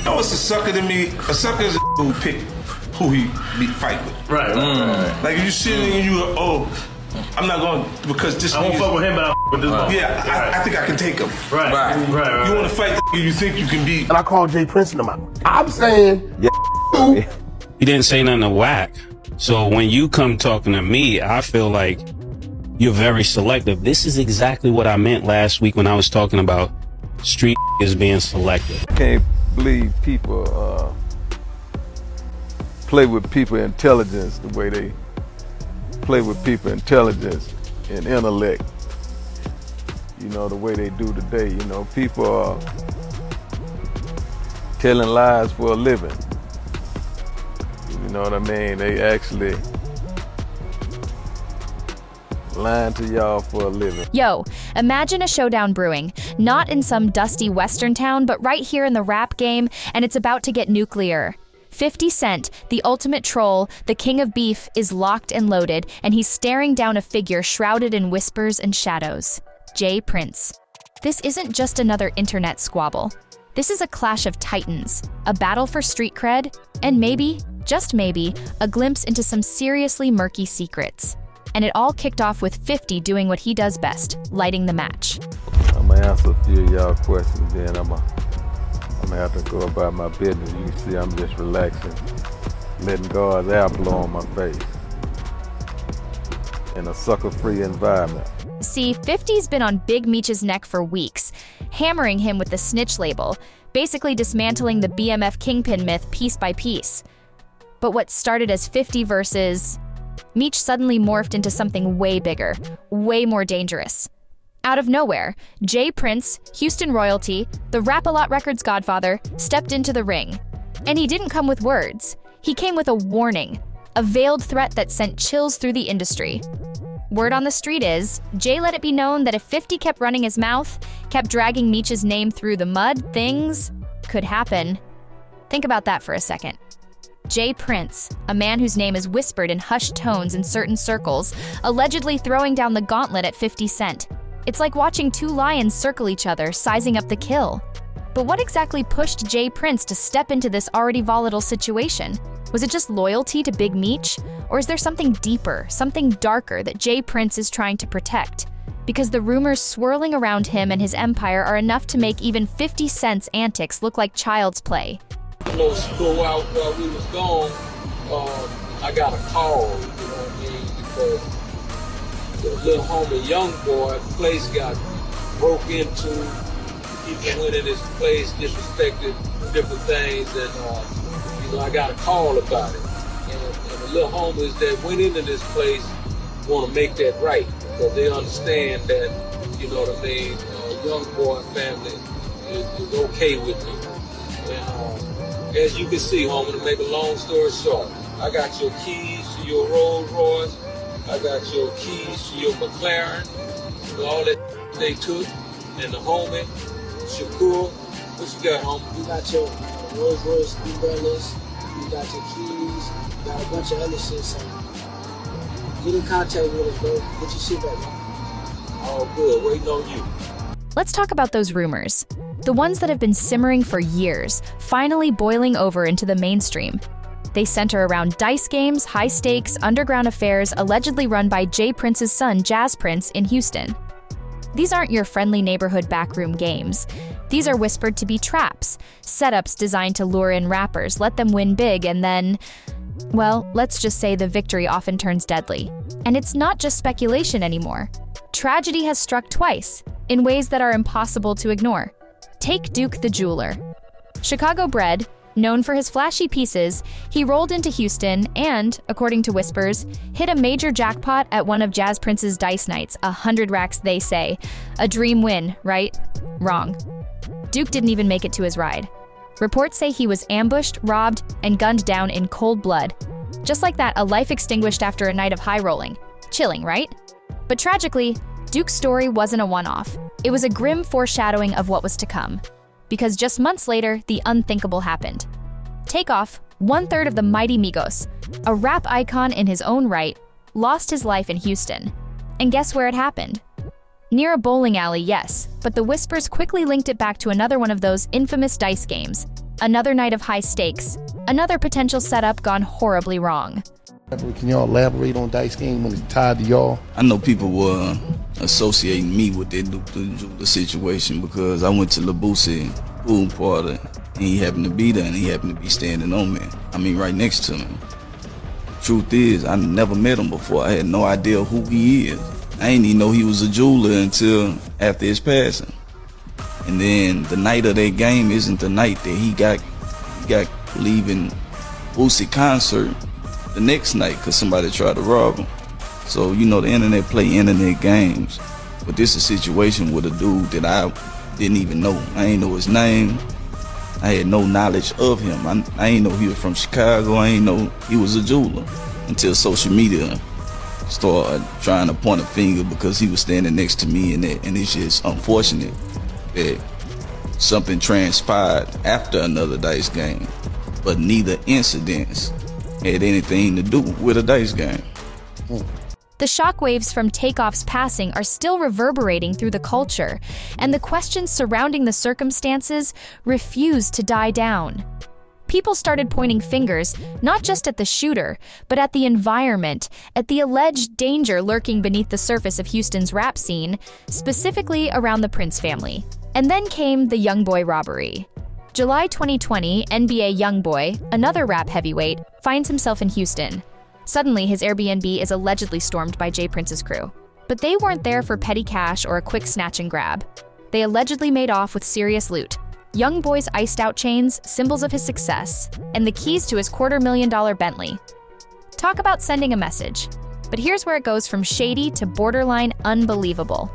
know what's a sucker to me? A sucker is a who pick who he fight with. Right. Like if you sit there and you go, oh, I'm not going because this. I won't fuck with him, but I'll fuck with this. Yeah, I think I can take him. Right. You want to fight the you think you can beat. And I called Jay Prince in the mouth. I'm saying, He didn't say nothing to whack. So when you come talking to me, I feel like you're very selective. This is exactly what I meant last week when I was talking about street is being selective. I can't believe people play with people intelligence the way they play with people intelligence and intellect, you know, the way they do today. You know, people are telling lies for a living. You know what I mean? They actually lying to y'all for a living. Yo, imagine a showdown brewing, not in some dusty western town, but right here in the rap game, and it's about to get nuclear. 50 Cent, the ultimate troll, the king of beef, is locked and loaded, and he's staring down a figure shrouded in whispers and shadows. Jay Prince. This isn't just another internet squabble. This is a clash of titans, a battle for street cred, and maybe, just maybe, a glimpse into some seriously murky secrets. And it all kicked off with 50 doing what he does best, lighting the match. I'm gonna answer a few of y'all questions, then I'm gonna have to go about my business. You see, I'm just relaxing, letting God's air blow on my face in a sucker-free environment. See, 50's been on Big Meech's neck for weeks, hammering him with the snitch label, basically dismantling the BMF Kingpin myth piece by piece. But what started as 50 versus Meech suddenly morphed into something way bigger, way more dangerous. Out of nowhere, Jay Prince, Houston royalty, the Rap-A-Lot Records godfather, stepped into the ring. And he didn't come with words. He came with a warning, a veiled threat that sent chills through the industry. Word on the street is, Jay let it be known that if 50 kept running his mouth, kept dragging Meech's name through the mud, things could happen. Think about that for a second. Jay Prince, a man whose name is whispered in hushed tones in certain circles, allegedly throwing down the gauntlet at 50 Cent. It's like watching two lions circle each other, sizing up the kill. But what exactly pushed Jay Prince to step into this already volatile situation? Was it just loyalty to Big Meech? Or is there something deeper, something darker that Jay Prince is trying to protect? Because the rumors swirling around him and his empire are enough to make even 50 Cent's antics look like child's play. A little school out while we was gone, I got a call, you know what I mean, because the little homie young boy place got broke into. People went in his place, disrespected different things, and you know, I got a call about it. And the little homies that went into this place want to make that right, because they understand that, you know what I mean, young boy family is okay with me. And as you can see, homie, to make a long story short, I got your keys to your Rolls Royce, I got your keys to your McLaren, all that they took, and the homie, Shakur, what you got, homie? You got your Rolls Royce umbrellas, you got your keys, you got a bunch of other shit, so get in contact with us, bro. Get your shit back, man. All good, waiting on you. Let's talk about those rumors. The ones that have been simmering for years, finally boiling over into the mainstream. They center around dice games, high-stakes, underground affairs allegedly run by Jay Prince's son, Jazz Prince, in Houston. These aren't your friendly neighborhood backroom games. These are whispered to be traps, setups designed to lure in rappers, let them win big, and then, well, let's just say the victory often turns deadly. And it's not just speculation anymore. Tragedy has struck twice, in ways that are impossible to ignore. Take Duke the jeweler. Chicago-bred, known for his flashy pieces, he rolled into Houston and, according to whispers, hit a major jackpot at one of Jazz Prince's dice nights, 100 racks they say. A dream win, right? Wrong. Duke didn't even make it to his ride. Reports say he was ambushed, robbed, and gunned down in cold blood. Just like that, a life extinguished after a night of high rolling. Chilling, right? But tragically, Duke's story wasn't a one-off. It was a grim foreshadowing of what was to come. Because just months later, the unthinkable happened. Takeoff, one-third of the mighty Migos, a rap icon in his own right, lost his life in Houston. And guess where it happened? Near a bowling alley, yes, but the whispers quickly linked it back to another one of those infamous dice games, Another night of high stakes. Another potential setup gone horribly wrong. Can y'all elaborate on dice game when it's tied to y'all? I know people were associating me with the situation because I went to Labusi pool party and he happened to be there and he happened to be standing on me. I mean, right next to me. The truth is, I never met him before. I had no idea who he is. I didn't even know he was a jeweler until after his passing. And then the night of that game isn't the night that he got leaving Boosie concert the next night because somebody tried to rob him. So, you know, the internet play internet games. But this is a situation with a dude that I didn't even know. I ain't know his name. I had no knowledge of him. I ain't know he was from Chicago. I ain't know he was a jeweler until social media started trying to point a finger because he was standing next to me, and it's just unfortunate that something transpired after another dice game, but neither incidents had anything to do with a dice game. The shockwaves from Takeoff's passing are still reverberating through the culture, and the questions surrounding the circumstances refuse to die down. People started pointing fingers, not just at the shooter, but at the environment, at the alleged danger lurking beneath the surface of Houston's rap scene, specifically around the Prince family. And then came the Youngboy robbery. July 2020, NBA Youngboy, another rap heavyweight, finds himself in Houston. Suddenly, his Airbnb is allegedly stormed by J. Prince's crew. But they weren't there for petty cash or a quick snatch and grab. They allegedly made off with serious loot. Youngboy's iced-out chains, symbols of his success, and the keys to his $250,000 Bentley. Talk about sending a message. But here's where it goes from shady to borderline unbelievable.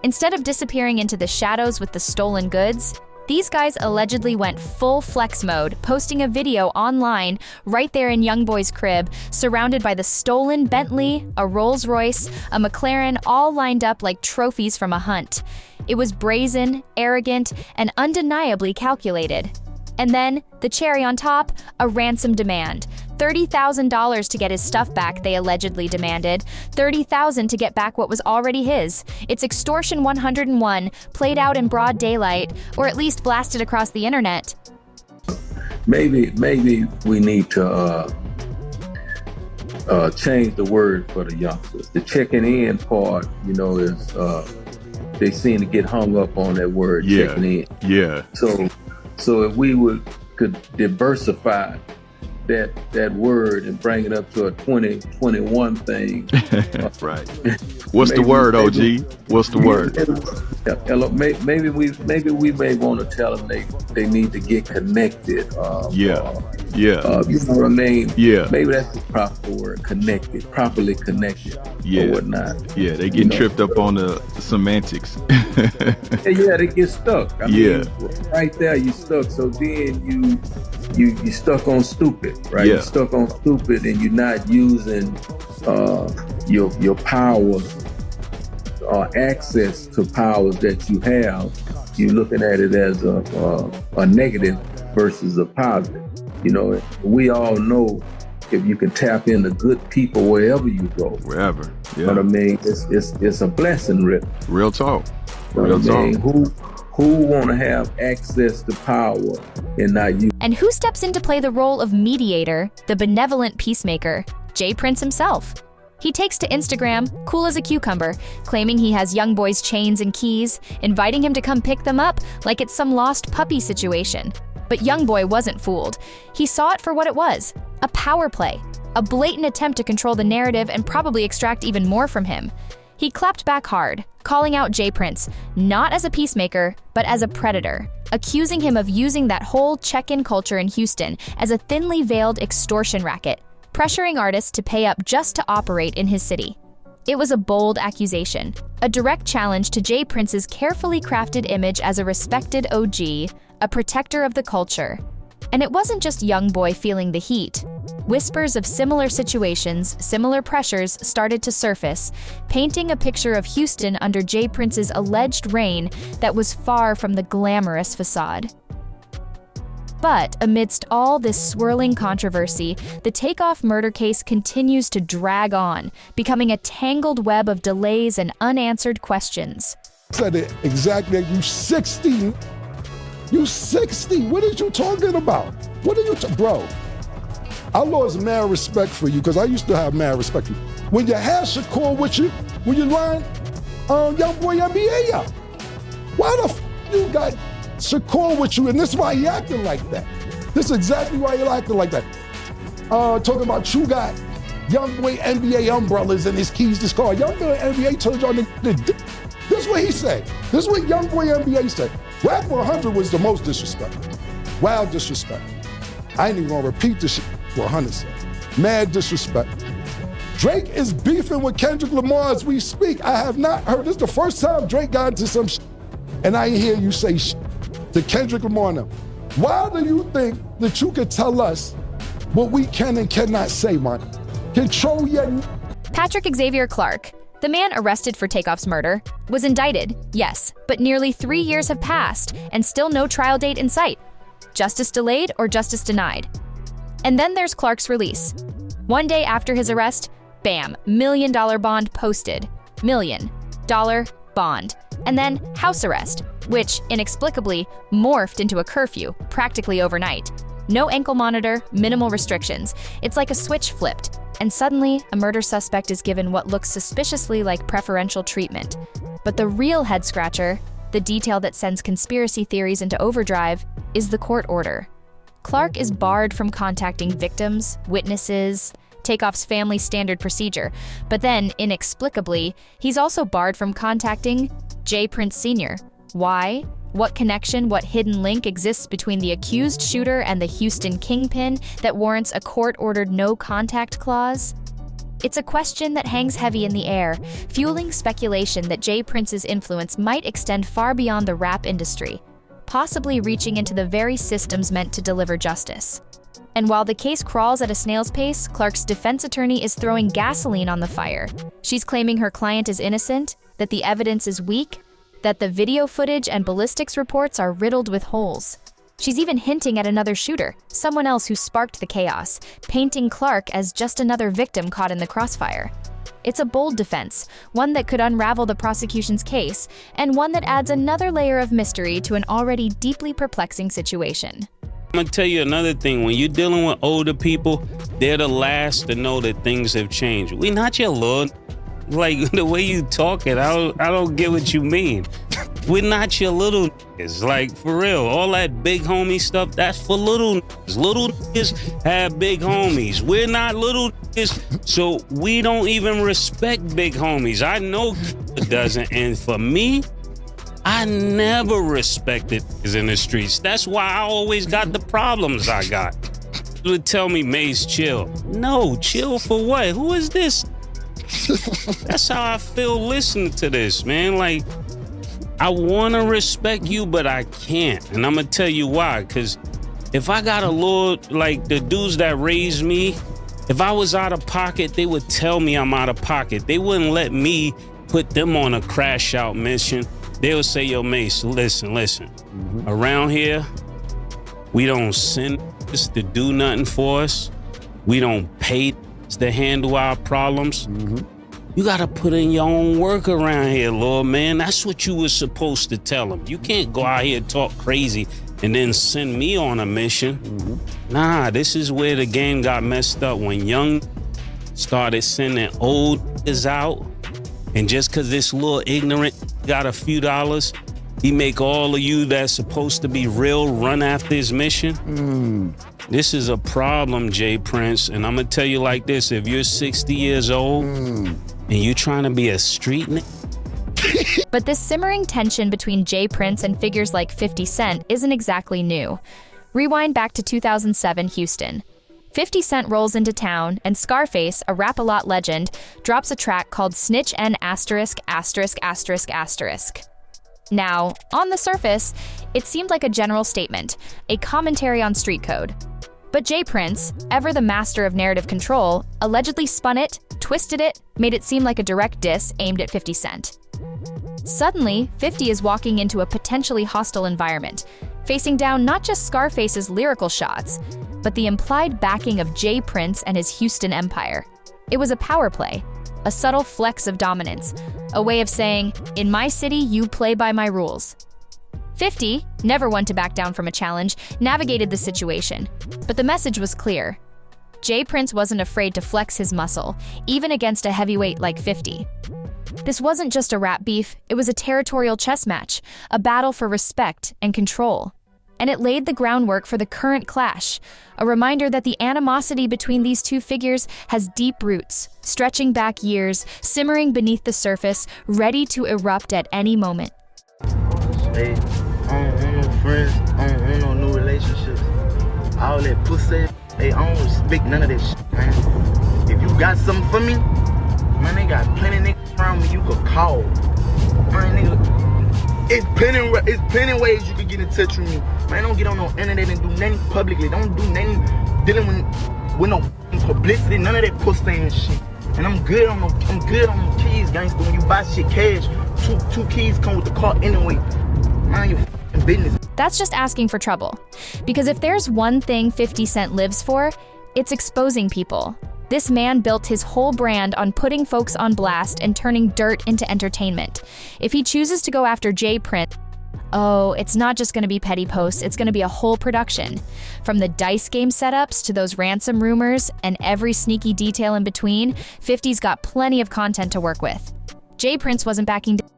Instead of disappearing into the shadows with the stolen goods, these guys allegedly went full flex mode, posting a video online right there in Youngboy's crib, surrounded by the stolen Bentley, a Rolls Royce, a McLaren, all lined up like trophies from a hunt. It was brazen, arrogant, and undeniably calculated. And then, the cherry on top, a ransom demand. $30,000 to get his stuff back, they allegedly demanded. $30,000 to get back what was already his. It's extortion 101, played out in broad daylight, or at least blasted across the internet. Maybe we need to change the word for the youngsters. The checking in part, you know, is they seem to get hung up on that word, checking in. Yeah. So if we could diversify that word and bring it up to a 2021 thing. Right. What's the word, OG? What's the word? Maybe we may want to tell them they need to get connected. Yeah. You know what I mean? Yeah. Maybe that's the proper word, connected, properly connected, or whatnot. Yeah, they get tripped up on the semantics. Yeah, they get stuck. I mean, right there, you stuck. So then you stuck on stupid, right? Yeah. You're stuck on stupid, and you're not using your power or access to powers that you have. You're looking at it as a negative versus a positive. You know, we all know if you can tap into good people wherever you go. Wherever, yeah. You know what I mean? It's a blessing, Rip. Real talk. Real talk. Who want to have access to power and not use? And who steps in to play the role of mediator, the benevolent peacemaker? J. Prince himself. He takes to Instagram, cool as a cucumber, claiming he has Youngboy's chains and keys, inviting him to come pick them up like it's some lost puppy situation. But Youngboy wasn't fooled. He saw it for what it was, a power play, a blatant attempt to control the narrative and probably extract even more from him. He clapped back hard, calling out J. Prince, not as a peacemaker, but as a predator, accusing him of using that whole check-in culture in Houston as a thinly veiled extortion racket, pressuring artists to pay up just to operate in his city. It was a bold accusation, a direct challenge to J. Prince's carefully crafted image as a respected OG, a protector of the culture. And it wasn't just Youngboy feeling the heat. Whispers of similar situations, similar pressures started to surface, painting a picture of Houston under J. Prince's alleged reign that was far from the glamorous facade. But amidst all this swirling controversy, the Takeoff murder case continues to drag on, becoming a tangled web of delays and unanswered questions. Said it exactly. You 16. You 60. What are you talking about? What are you, bro? I lost mad respect for you because I used to have mad respect for you. When you had Shakur with you, when you line Young Boy NBA out, why the you got Shakur with you? And this is why he acting like that. This is exactly why he acting like that. Talking about you got Young Boy NBA umbrellas and his keys to his car. Young Boy NBA told y'all this is what he said. This is what Young Boy NBA said. Rap 100 was the most disrespectful. Wild disrespect. I ain't even gonna repeat this shit 100 said. Mad disrespect. Drake is beefing with Kendrick Lamar as we speak. I have not heard, this is the first time Drake got into some shit, and I ain't hear you say shit to Kendrick Lamar now. Why do you think that you could tell us what we can and cannot say, man? Control your... Patrick Xavier Clark, the man arrested for Takeoff's murder, was indicted, yes, but nearly 3 years have passed and still no trial date in sight. Justice delayed or justice denied. And then there's Clark's release. One day after his arrest, bam, $1 million bond posted. $1 million bond. And then house arrest, which inexplicably morphed into a curfew practically overnight. No ankle monitor, minimal restrictions. It's like a switch flipped, and suddenly a murder suspect is given what looks suspiciously like preferential treatment. But the real head-scratcher, the detail that sends conspiracy theories into overdrive, is the court order. Clark is barred from contacting victims, witnesses, Takeoff's family standard procedure, but then, inexplicably, he's also barred from contacting J. Prince Sr. Why? What connection, what hidden link exists between the accused shooter and the Houston kingpin that warrants a court-ordered no-contact clause? It's a question that hangs heavy in the air, fueling speculation that J. Prince's influence might extend far beyond the rap industry, possibly reaching into the very systems meant to deliver justice. And while the case crawls at a snail's pace, Clark's defense attorney is throwing gasoline on the fire. She's claiming her client is innocent, that the evidence is weak, that the video footage and ballistics reports are riddled with holes. She's even hinting at another shooter, someone else who sparked the chaos, painting Clark as just another victim caught in the crossfire. It's a bold defense, one that could unravel the prosecution's case, and one that adds another layer of mystery to an already deeply perplexing situation. I'm gonna tell you another thing. When you're dealing with older people, they're the last to know that things have changed. We not your lord. Like, the way you talk it, I don't get what you mean. We're not your little niggas. Like, for real, all that big homie stuff, that's for little niggas. Little niggas have big homies. We're not little niggas, so we don't even respect big homies. I know it doesn't, and for me, I never respected niggas in the streets. That's why I always got the problems I got. You would tell me, Mace, chill. No, chill for what? Who is this? That's how I feel listening to this, man. Like, I want to respect you, but I can't. And I'm going to tell you why. Because if I got a lord, like the dudes that raised me, if I was out of pocket, they would tell me I'm out of pocket. They wouldn't let me put them on a crash out mission. They would say, yo, Mace, listen. Mm-hmm. Around here, we don't send us to do nothing for us. We don't pay to handle our problems. Mm-hmm. You gotta put in your own work around here, Lord, man. That's what you was supposed to tell them. You can't go out here and talk crazy and then send me on a mission. Mm-hmm. Nah, this is where the game got messed up, when young started sending old niggas out, and just cause this little ignorant got a few dollars, he make all of you that's supposed to be real run after his mission. This is a problem, J. Prince, and I'm gonna tell you like this: if you're 60 years old and you trying to be a street nigga. But this simmering tension between J. Prince and figures like 50 Cent isn't exactly new. Rewind back to 2007 Houston. 50 Cent rolls into town, and Scarface, a rap-a-lot legend, drops a track called Snitch N************. Now, on the surface, it seemed like a general statement, a commentary on street code. But J. Prince, ever the master of narrative control, allegedly spun it, twisted it, made it seem like a direct diss aimed at 50 Cent. Suddenly, 50 is walking into a potentially hostile environment, facing down not just Scarface's lyrical shots, but the implied backing of J. Prince and his Houston empire. It was a power play, a subtle flex of dominance, a way of saying, in my city, you play by my rules. 50, never one to back down from a challenge, navigated the situation. But the message was clear. J. Prince wasn't afraid to flex his muscle, even against a heavyweight like 50. This wasn't just a rap beef, it was a territorial chess match, a battle for respect and control. And it laid the groundwork for the current clash, a reminder that the animosity between these two figures has deep roots, stretching back years, simmering beneath the surface, ready to erupt at any moment. Hey, I don't want no friends, I don't want no new relationships. All that pussy, hey, I don't respect none of that shit, man. If you got something for me, man, they got plenty niggas around me you could call. Man, nigga, it's plenty ways you can get in touch with me. Man, don't get on no internet and do nothing publicly. Don't do nothing dealing with no publicity, none of that pussy and shit. And I'm good on the keys, gangster. When you buy shit cash, two keys come with the car anyway. Mind your f***ing business. That's just asking for trouble. Because if there's one thing 50 Cent lives for, it's exposing people. This man built his whole brand on putting folks on blast and turning dirt into entertainment. If he chooses to go after J. Prince, oh, it's not just gonna be petty posts, it's gonna be a whole production. From the dice game setups to those ransom rumors and every sneaky detail in between, 50's got plenty of content to work with. J. Prince wasn't backing down.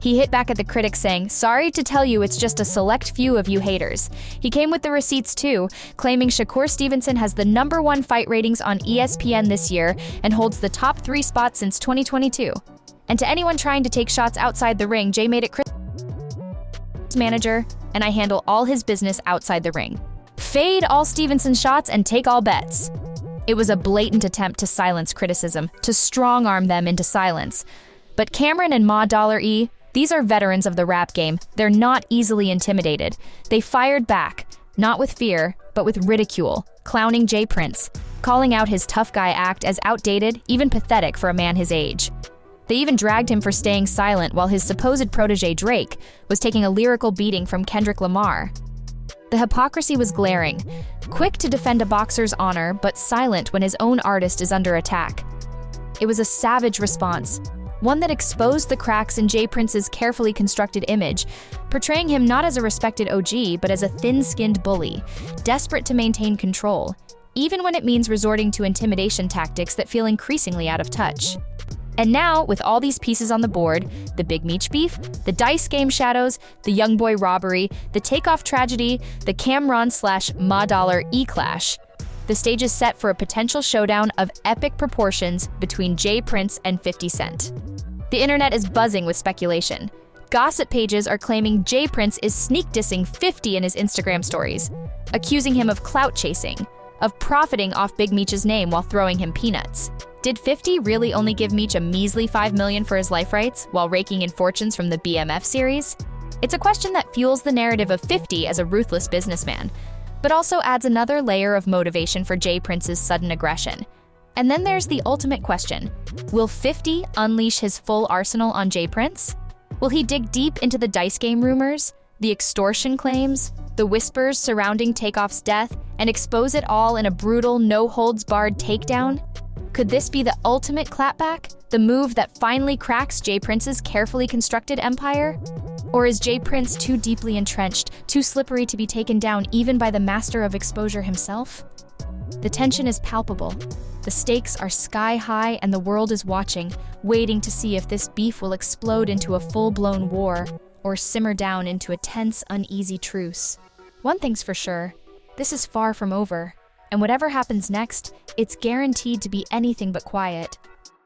He hit back at the critics saying, "Sorry to tell you it's just a select few of you haters." He came with the receipts too, claiming Shakur Stevenson has the #1 fight ratings on ESPN this year and holds the top 3 spots since 2022. And to anyone trying to take shots outside the ring, Jay made it clear, manager, and I handle all his business outside the ring. Fade all Stevenson shots and take all bets. It was a blatant attempt to silence criticism, to strong-arm them into silence. But Cameron and Ma Dollar E, these are veterans of the rap game. They're not easily intimidated. They fired back, not with fear, but with ridicule, clowning J. Prince, calling out his tough guy act as outdated, even pathetic for a man his age. They even dragged him for staying silent while his supposed protege Drake was taking a lyrical beating from Kendrick Lamar. The hypocrisy was glaring, quick to defend a boxer's honor, but silent when his own artist is under attack. It was a savage response, one that exposed the cracks in J. Prince's carefully constructed image, portraying him not as a respected OG, but as a thin-skinned bully, desperate to maintain control, even when it means resorting to intimidation tactics that feel increasingly out of touch. And now, with all these pieces on the board, the Big Meech beef, the dice game shadows, the young boy robbery, the takeoff tragedy, the Cameron/Ma Dollar E-clash, the stage is set for a potential showdown of epic proportions between J. Prince and 50 Cent. The internet is buzzing with speculation. Gossip pages are claiming J. Prince is sneak dissing 50 in his Instagram stories, accusing him of clout chasing, of profiting off Big Meech's name while throwing him peanuts. Did 50 really only give Meech a measly $5 million for his life rights while raking in fortunes from the BMF series? It's a question that fuels the narrative of 50 as a ruthless businessman, but also adds another layer of motivation for J. Prince's sudden aggression. And then there's the ultimate question. Will 50 unleash his full arsenal on J. Prince? Will he dig deep into the dice game rumors, the extortion claims, the whispers surrounding Takeoff's death, and expose it all in a brutal, no-holds-barred takedown? Could this be the ultimate clapback? The move that finally cracks J. Prince's carefully constructed empire? Or is J. Prince too deeply entrenched, too slippery to be taken down even by the master of exposure himself? The tension is palpable. The stakes are sky high and the world is watching, waiting to see if this beef will explode into a full-blown war or simmer down into a tense, uneasy truce. One thing's for sure, this is far from over. And whatever happens next, it's guaranteed to be anything but quiet.